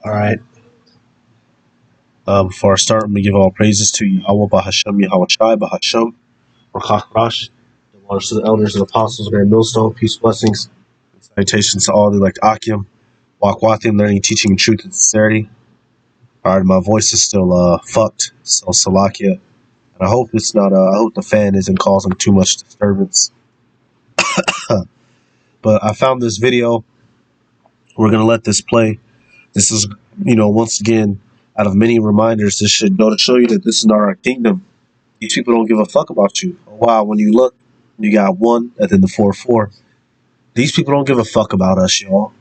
All right. Before I start, I'm gonna give all praises to Yahweh Bahashem Yahweh Shai Bahashem Rakach Rash. The waters to the elders and apostles, Grand Millstone, peace, blessings, and salutations to all the elect Akim, Wakwathim, learning, teaching, truth, and sincerity. All right, my voice is still fucked, so Salakia, and I hope it's not. I hope the fan isn't causing too much disturbance. But I found this video. We're gonna let this play. This is, once again, out of many reminders, this should go to show you that this is not our kingdom. These people don't give a fuck about you. Oh, wow, when you look, you got one and then the 4-4. These people don't give a fuck about us, y'all.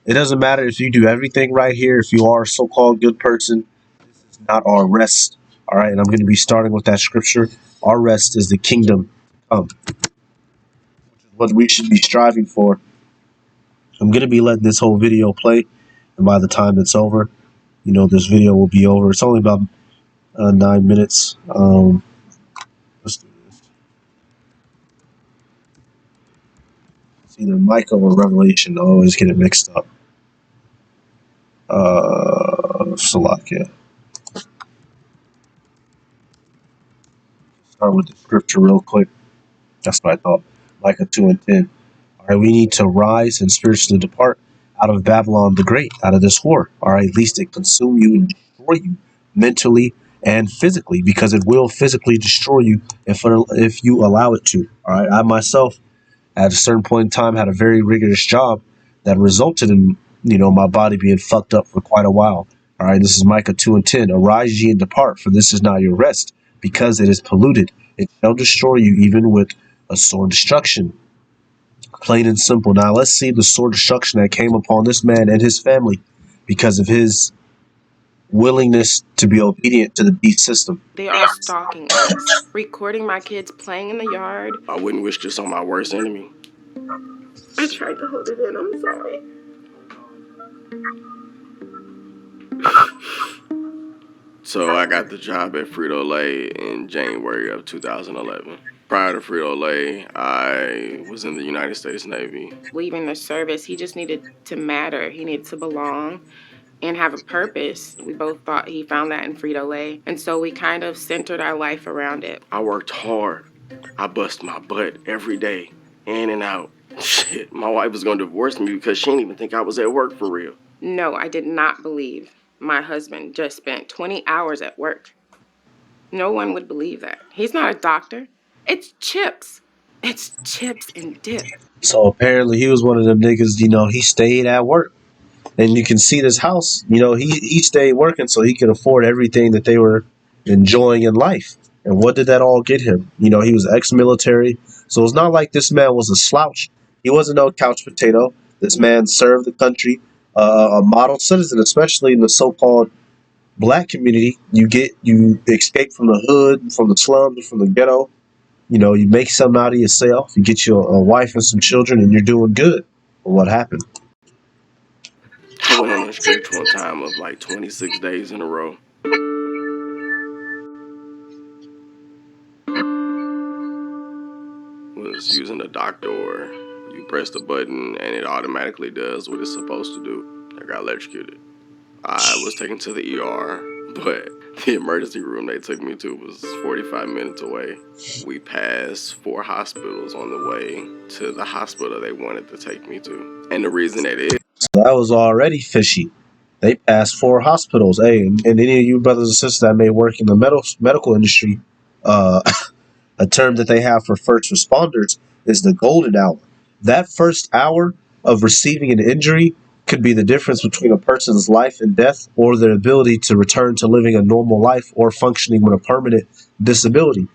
It doesn't matter if you do everything right here, if you are a so-called good person. This is not our rest. All right, and I'm going to be starting with that scripture. Our rest is the kingdom which is what we should be striving for. I'm going to be letting this whole video play, and by the time it's over, this video will be over. It's only about 9 minutes. Let's do this. It's either Micah or Revelation. I always get it mixed up. Salakia. Start with the scripture real quick. That's what I thought. Micah 2:10. All right, we need to rise and spiritually depart out of Babylon the Great, out of this whore. All right, lest it consume you and destroy you mentally and physically, because it will physically destroy you if you allow it to. All right, I myself, at a certain point in time, had a very rigorous job that resulted in my body being fucked up for quite a while. All right, this is Micah 2:10. Arise ye and depart, for this is not your rest, because it is polluted. It shall destroy you even with a sore destruction. Plain and simple. Now let's see the sore destruction that came upon this man and his family because of his willingness to be obedient to the beast system. They are stalking us, recording my kids playing in the yard. I wouldn't wish this on my worst enemy. I tried to hold it in, I'm sorry. So I got the job at Frito-Lay in January of 2011. Prior to Frito-Lay, I was in the United States Navy. Leaving the service, he just needed to matter. He needed to belong and have a purpose. We both thought he found that in Frito-Lay, and so we kind of centered our life around it. I worked hard. I bust my butt every day, in and out. Shit, my wife was gonna divorce me because she didn't even think I was at work for real. No, I did not believe my husband just spent 20 hours at work. No one would believe that. He's not a doctor. It's chips. It's chips and dip. So apparently he was one of them niggas, he stayed at work. And you can see this house, he stayed working so he could afford everything that they were enjoying in life. And what did that all get him? He was ex-military. So it's not like this man was a slouch. He wasn't no couch potato. This man served the country, a model citizen, especially in the so-called black community. You escape from the hood, from the slums, from the ghetto. You make something out of yourself. You get you a wife and some children, and you're doing good. But what happened? I went on a stretch one time of like 26 days in a row. Was using a doctor or you press the button and it automatically does what it's supposed to do. I got electrocuted. I was taken to the ER, but the emergency room they took me to was 45 minutes away. We passed 4 hospitals on the way to the hospital they wanted to take me to. And the reason that is... So that was already fishy. They passed 4 hospitals. Hey, and any of you brothers and sisters that may work in the medical industry, a term that they have for first responders is the golden hour. That first hour of receiving an injury could be the difference between a person's life and death or their ability to return to living a normal life or functioning with a permanent disability.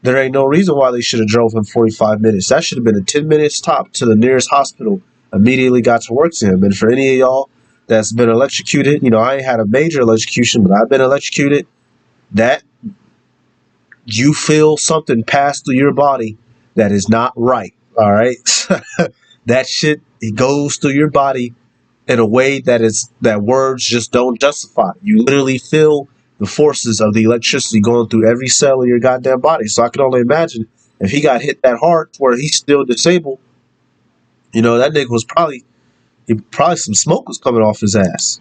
There ain't no reason why they should have drove him 45 minutes. That should have been a 10 minutes top to the nearest hospital. Immediately got to work to him. And for any of y'all that's been electrocuted, I ain't had a major electrocution, but I've been electrocuted. That you feel something pass through your body that is not right. All right. That shit, it goes through your body in a way that words just don't justify. You literally feel the forces of the electricity going through every cell of your goddamn body. So I can only imagine if he got hit that hard where he's still disabled, that nigga was probably some smoke was coming off his ass.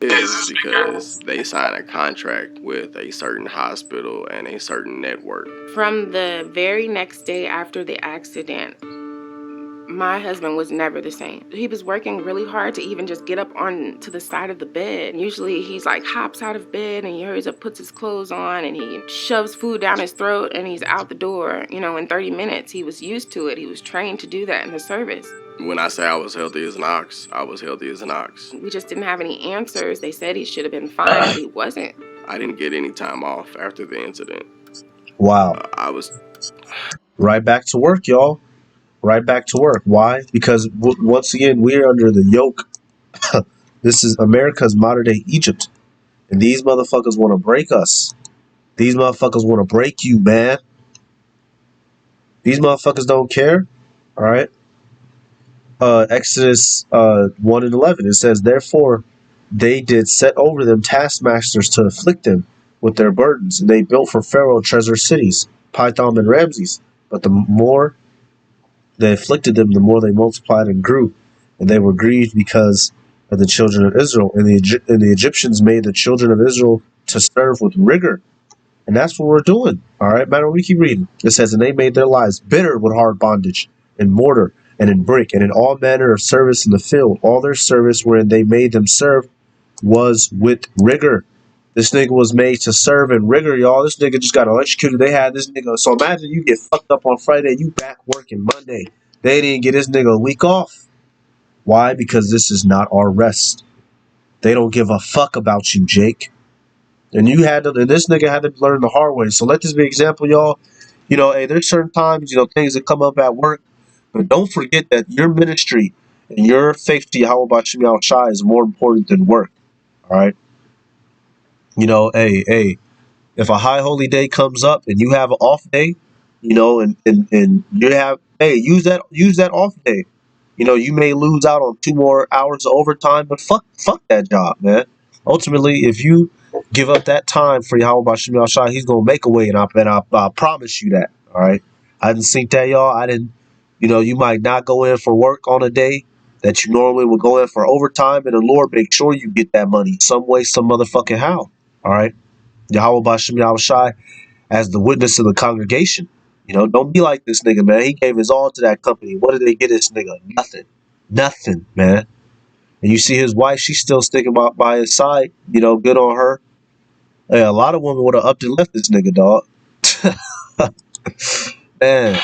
is because they sign a contract with a certain hospital and a certain network. From the very next day after the accident, my husband was never the same. He was working really hard to even just get up on to the side of the bed. Usually he's like hops out of bed and he hurries up, puts his clothes on, and he shoves food down his throat and he's out the door, in 30 minutes. He was used to it. He was trained to do that in the service. When I say I was healthy as an ox, I was healthy as an ox. We just didn't have any answers. They said he should have been fine, but he wasn't. I didn't get any time off after the incident. Wow. I was Right back to work, y'all. Right back to work. Why? Because once again, we're under the yoke. This is America's modern day Egypt. And these motherfuckers want to break us. These motherfuckers want to break you, man. These motherfuckers don't care. All right. Exodus 1 and 11. It says, therefore, they did set over them taskmasters to afflict them with their burdens. And they built for Pharaoh treasure cities, Pithom and Ramses. But the more they afflicted them, the more they multiplied and grew. And they were grieved because of the children of Israel. And the Egyptians made the children of Israel to serve with rigor. And that's what we're doing. All right, man, we keep reading. It says, and they made their lives bitter with hard bondage, in mortar, and in brick, and in all manner of service in the field. All their service wherein they made them serve was with rigor. This nigga was made to serve in rigor, y'all. This nigga just got electrocuted. They had this nigga. So imagine you get fucked up on Friday, you back working Monday. They didn't get this nigga a week off. Why? Because this is not our rest. They don't give a fuck about you, Jake. And this nigga had to learn the hard way. So let this be an example, y'all. Hey, there's certain times, things that come up at work. But don't forget that your ministry and your faith to Yahweh Shem Yahweh Shai is more important than work. All right? Hey, if a high holy day comes up and you have an off day, and you have, hey, use that off day. You may lose out on 2 more hours of overtime, but fuck that job, man. Ultimately, if you give up that time for Yahweh Shem Yahweh Shai, he's gonna make a way, and I promise you that. All right, I didn't think that, y'all. I didn't. You might not go in for work on a day that you normally would go in for overtime, and the Lord make sure you get that money some way, some motherfucking how. All right, Yahweh Shem Yahweh Shai as the witness of the congregation. Don't be like this nigga, man. He gave his all to that company. What did they get this nigga? Nothing, man. And you see his wife, she's still sticking by his side. Good on her. Hey, a lot of women would have upped and left this nigga, dog. Man.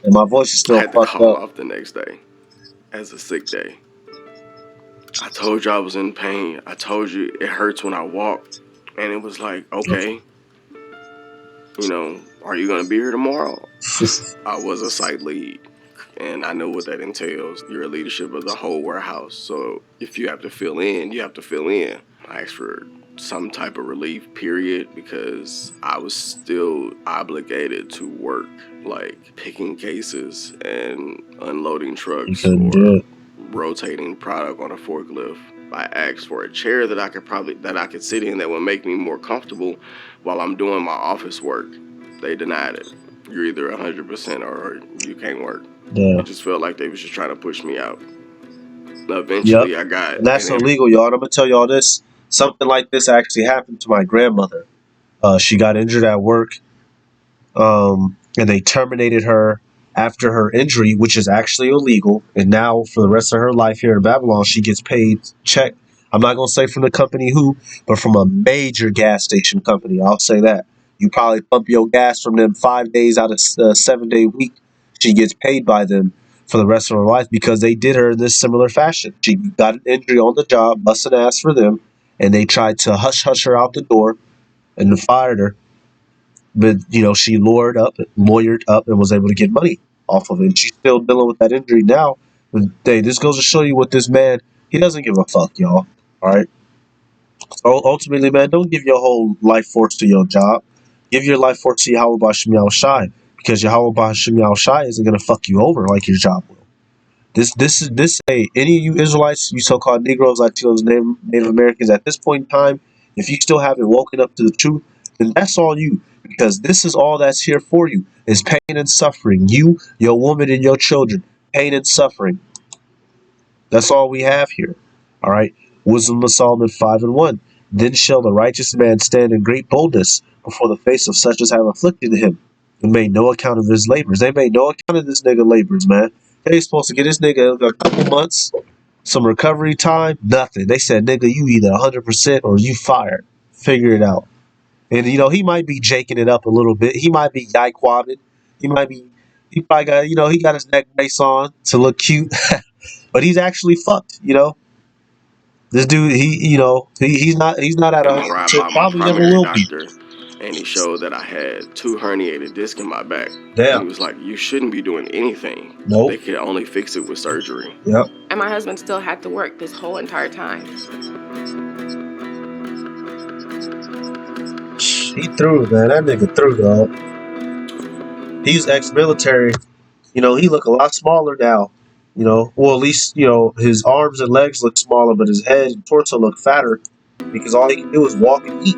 And my voice is still I had to fucked call up. off the next day as a sick day. I told you I was in pain. I told you it hurts when I walk. And it was like, okay, are you going to be here tomorrow? I was a site lead, and I know what that entails. You're a leadership of the whole warehouse. So if you have to fill in, you have to fill in. I asked for some type of relief, period, because I was still obligated to work, like picking cases and unloading trucks or rotating product on a forklift. I asked for a chair that I could sit in that would make me more comfortable while I'm doing my office work. They denied it. You're either 100% or you can't work. Yeah. It just felt like they was just trying to push me out. Eventually, I got. And that's illegal, y'all. And I'm gonna tell y'all this. Something like this actually happened to my grandmother. She got injured at work, and they terminated her after her injury, which is actually illegal. And now, for the rest of her life here in Babylon, she gets paid check. I'm not gonna say from the company who, but from a major gas station company. I'll say that. You probably pump your gas from them 5 days out of a 7-day week. She gets paid by them for the rest of her life because they did her in this similar fashion. She got an injury on the job, busting ass for them, and they tried to hush her out the door and fired her. But, she lawyered up and was able to get money off of it. And she's still dealing with that injury now. But, hey, this goes to show you what this man, he doesn't give a fuck, y'all. All right? So ultimately, man, don't give your whole life force to your job. Give your life force to Yahweh Shem Yahweh Shai, because Yahweh Shem Yahweh Shai isn't going to fuck you over like your job will. Hey, any of you Israelites, you so-called Negroes, Latinos, Native Americans, at this point in time, if you still haven't woken up to the truth, then that's all you, because this is all that's here for you, is pain and suffering. You, your woman, and your children, pain and suffering. That's all we have here. All right? Wisdom of Solomon 5:1. Then shall the righteous man stand in great boldness before the face of such as have afflicted him, and made no account of his labors. They made no account of this nigga labors, man. They supposed to get this nigga a couple months, some recovery time, nothing. They said, nigga, you either 100% or you fired. Figure it out. And, he might be jaking it up a little bit. He might be yike-wabbing. He probably got, he got his neck brace on to look cute. But he's actually fucked. This dude, he's not at an MRI 100%. by my Probably never primary will be. doctor, and he showed that I had 2 herniated discs in my back. And he Damn. was like, you shouldn't be doing anything. Nope. They could only fix it with surgery. Yep. And my husband still had to work this whole entire time. He threw, man. That nigga threw, dog. He's ex-military. He look a lot smaller now. Well, at least, his arms and legs look smaller, but his head and torso look fatter because all he can do is walk and eat.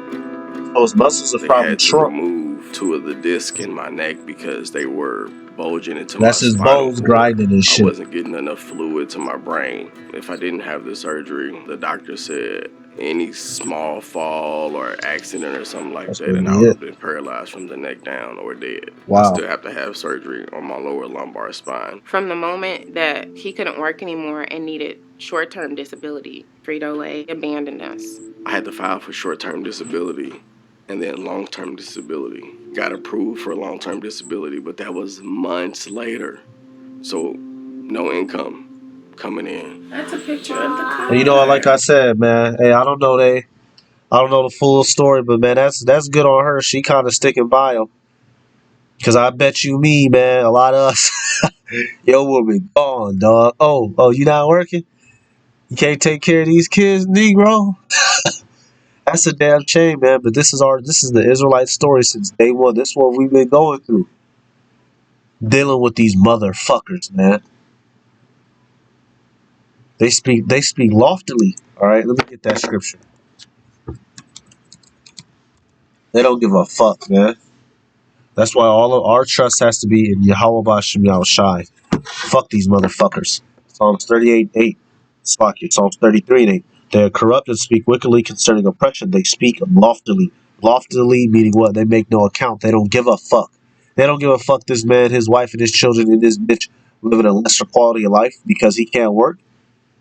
So his muscles have probably had to shrunk. remove 2 of the discs in my neck because they were bulging into That's my his spinal bones cord. grinding and shit. I wasn't getting enough fluid to my brain. If I didn't have the surgery, the doctor said any small fall or accident or something like that, and I would have been paralyzed from the neck down or dead. Wow. I still have to have surgery on my lower lumbar spine. From the moment that he couldn't work anymore and needed short-term disability, Frito-Lay abandoned us. I had to file for short-term disability and then long-term disability. Got approved for long-term disability, but that was months later. So no income coming in. That's a picture of the car. And like I said, man, hey, I don't know the full story, but man, that's good on her. She kind of sticking by him. Cause I bet you me, man, a lot of us, your woman gone, dog. Oh, you not working? You can't take care of these kids, Negro? That's a damn shame, man. But this is the Israelite story since day one. This is what we've been going through. Dealing with these motherfuckers, man. They speak loftily. All right, let me get that scripture. They don't give a fuck, man. That's why all of our trust has to be in Yahweh B'Shem Yahushai. Fuck these motherfuckers. Psalms 38:8. Psalms 33:8. They are corrupt and speak wickedly concerning oppression. They speak loftily. Loftily meaning what? They make no account. They don't give a fuck. They don't give a fuck this man, his wife, and his children, and this bitch living a lesser quality of life because he can't work.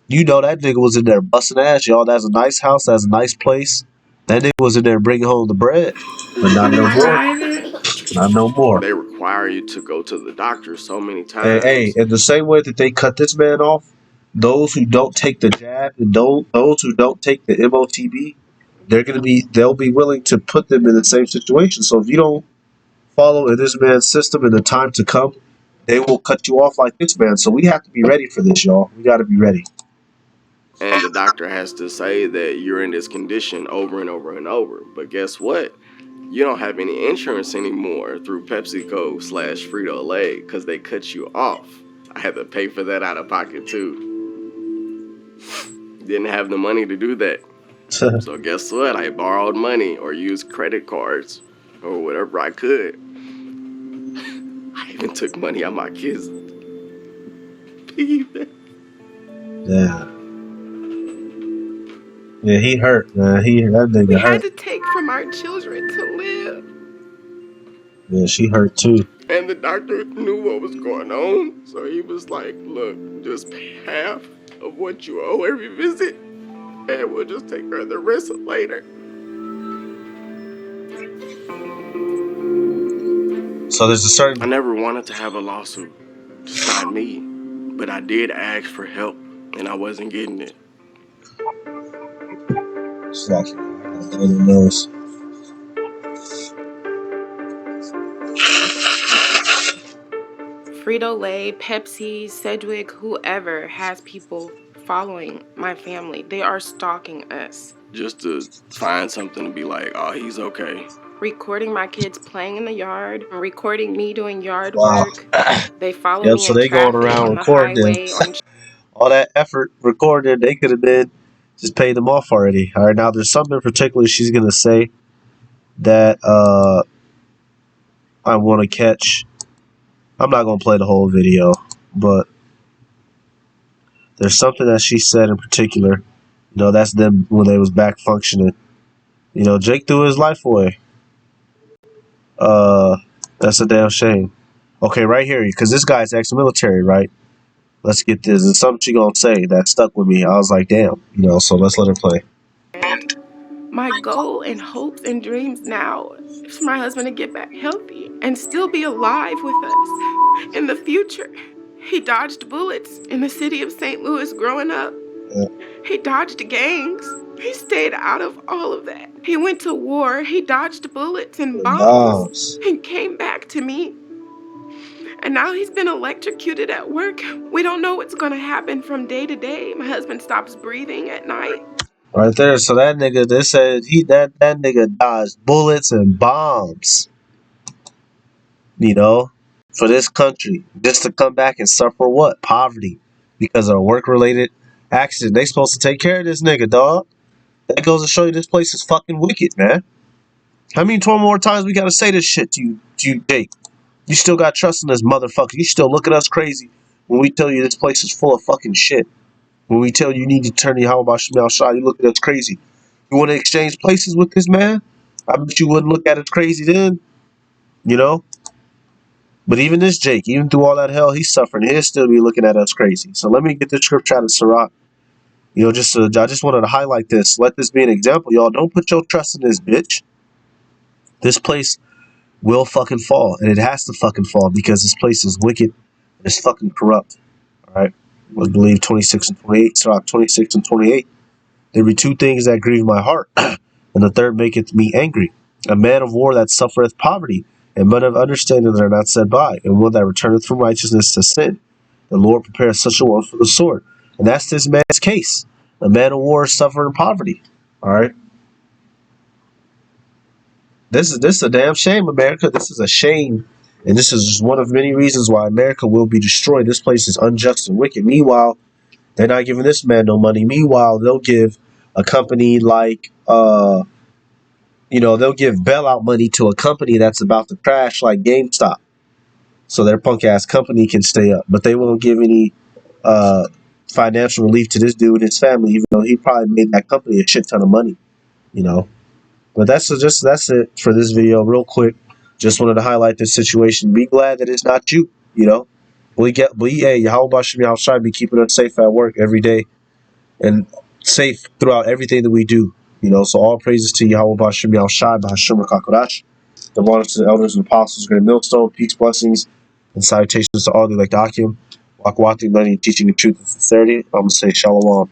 That nigga was in there busting ass, y'all. That's a nice house. That's a nice place. That nigga was in there bringing home the bread. But not no more. Not no more. They require you to go to the doctor so many times. Hey, in the same way that they cut this man off, those who don't take the jab and those who don't take the MOTB, they'll be willing to put them in the same situation. So if you don't follow in this man's system in the time to come, they will cut you off like this man. So we have to be ready for this, y'all. We got to be ready. And the doctor has to say that you're in this condition over and over and over. But guess what? You don't have any insurance anymore through PepsiCo / Frito-Lay because they cut you off. I had to pay for that out of pocket too. Didn't have the money to do that. So guess what? I borrowed money or used credit cards or whatever I could. I even took money out of my kids' piggy bank. Yeah. Yeah, he hurt, man. That nigga we hurt. We had to take from our children to live. Yeah, she hurt too. And the doctor knew what was going on, so he was like, look, just pay half of what you owe every visit, and we'll just take care of the rest later. So there's a certain... I never wanted to have a lawsuit. Just not me. But I did ask for help, and I wasn't getting it. It's like, who knows? Frito-Lay, Pepsi, Sedgwick, whoever has people following my family. They are stalking us. Just to find something to be like, oh, he's okay. Recording my kids playing in the yard, recording me doing yard work. They follow me so in they going around on recording the highway. All that effort recording, they could have been just paid them off already. All right, now there's something in particular she's going to say that I want to catch. I'm not going to play the whole video, but there's something that she said in particular. You know, that's them when they was back functioning. You know, Jake threw his life away. That's a damn shame. Okay, right here, because this guy's ex-military, right? Let's get this. There's something she gonna say that stuck with me. I was like, damn, you know. So let's let her play. My goal and hopes and dreams now is for my husband to get back healthy and still be alive with us in the future. He dodged bullets in the city of St. Louis growing up. Yeah. He dodged gangs. He stayed out of all of that. He went to war. He dodged bullets and bombs and came back to me. And now he's been electrocuted at work. We don't know what's going to happen from day to day. My husband stops breathing at night. Right there. So that nigga, they said that nigga dodged bullets and bombs. You know, for this country, just to come back and suffer what? Poverty because of a work-related accident. They supposed to take care of this nigga, dog. That goes to show you this place is fucking wicked, man. How many 12 more times we gotta say this shit to you, Jake? You still got trust in this motherfucker. You still look at us crazy when we tell you this place is full of fucking shit. When we tell you need to turn your how about Shemel Shah, you look at us crazy. You want to exchange places with this man? I bet you wouldn't look at us crazy then. You know? But even this Jake, even through all that hell he's suffering, he'll still be looking at us crazy. So let me get this scripture out of Sirach. You know, I just wanted to highlight this. Let this be an example, y'all. Don't put your trust in this bitch. This place will fucking fall, and it has to fucking fall because this place is wicked and it's fucking corrupt. All right, I believe 26 and 28, Sirach 26 and 28. There be two things that grieve my heart, and the third maketh me angry. A man of war that suffereth poverty, and men of understanding that are not set by, and one that returneth from righteousness to sin. The Lord prepares such a one for the sword. And that's this man's case. A man of war suffering poverty. All right. This is a damn shame, America. This is a shame. And this is just one of many reasons why America will be destroyed. This place is unjust and wicked. Meanwhile, they're not giving this man no money. Meanwhile, they'll give a company like, they'll give bailout money to a company that's about to crash like GameStop. So their punk ass company can stay up. But they won't give any financial relief to this dude and his family, even though he probably made that company a shit ton of money, you know. But that's it for this video, real quick. Just wanted to highlight this situation. Be glad that it's not you, you know. Yahweh Shem be keeping us safe at work every day and safe throughout everything that we do, you know. So all praises to Yahweh Shem Shai B'Hashem Kakodash. The honors to the elders and apostles, great millstone, peace, blessings, and salutations to all the like Akim. Wakwati, learning, teaching the truth and sincerity. I'm going to say shalom.